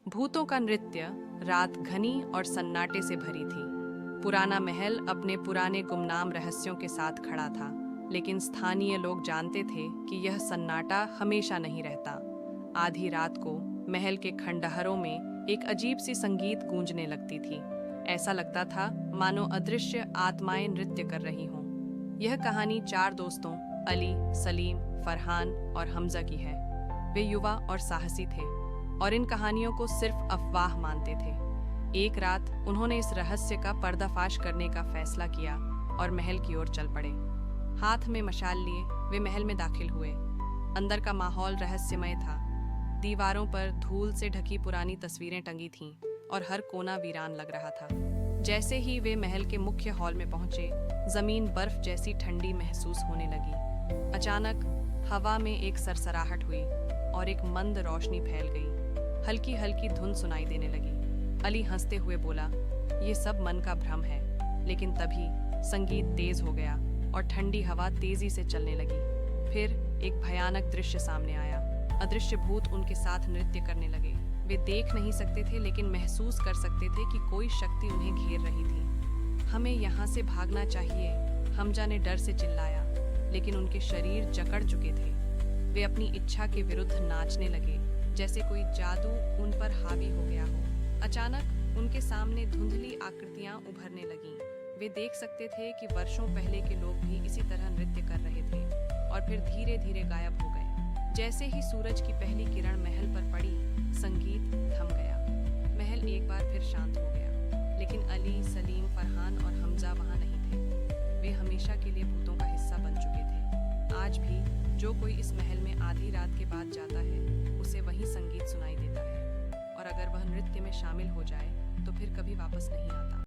भूतों का नृत्य रात घनी और सन्नाटे से भरी थी। पुराना महल अपने पुराने गुमनाम रहस्यों के साथ खड़ा था, लेकिन स्थानीय लोग जानते थे कि यह सन्नाटा हमेशा नहीं रहता। आधी रात को महल के खंडहरों में एक अजीब सी संगीत गूंजने लगती थी। ऐसा लगता था मानो अदृश्य आत्माएं नृत्य कर रही हों। यह कहानी 4 दोस्तों अली, सलीम, फरहान और हमजा की है। वे युवा और साहसी थे और इन कहानियों को सिर्फ अफवाह मानते थे। एक रात उन्होंने इस रहस्य का पर्दाफाश करने का फैसला किया और महल की ओर चल पड़े। हाथ में मशाल लिए वे महल में दाखिल हुए। अंदर का माहौल रहस्यमय था। दीवारों पर धूल से ढकी पुरानी तस्वीरें टंगी थीं और हर कोना वीरान लग रहा था। जैसे ही वे महल के मुख्य हॉल में पहुंचे, जमीन बर्फ जैसी ठंडी महसूस होने लगी। अचानक हवा में एक सरसराहट हुई और एक मंद रोशनी फैल गई। हल्की हल्की धुन सुनाई देने लगी। अली हंसते हुए बोला, ये सब मन का भ्रम है। लेकिन तभी संगीत तेज हो गया और ठंडी हवा तेजी से चलने लगी। फिर एक भयानक दृश्य सामने आया। अदृश्य भूत उनके साथ नृत्य करने लगे। वे देख नहीं सकते थे, लेकिन महसूस कर सकते थे कि कोई शक्ति उन्हें घेर रही थी। हमें यहाँ से भागना चाहिए, हमजा ने डर से चिल्लाया, लेकिन उनके शरीर जकड़ चुके थे। वे अपनी इच्छा के विरुद्ध नाचने लगे, जैसे कोई जादू उन पर हावी हो गया हो। अचानक उनके सामने धुंधली आकृतियां उभरने लगीं। वे देख सकते थे कि वर्षों पहले के लोग भी इसी तरह नृत्य कर रहे थे और फिर धीरे धीरे गायब हो गए। जैसे ही सूरज की पहली किरण महल पर पड़ी, संगीत थम गया। महल एक बार फिर शांत हो गया, लेकिन अली, सलीम, फरहान और हमजा वहां नहीं थे। वे हमेशा के लिए भूतों का हिस्सा बन चुके थे। आज भी जो कोई इस महल में आधी रात के बाद जाता है, उसे वही संगीत सुनाई देता है, और अगर वह नृत्य में शामिल हो जाए तो फिर कभी वापस नहीं आता।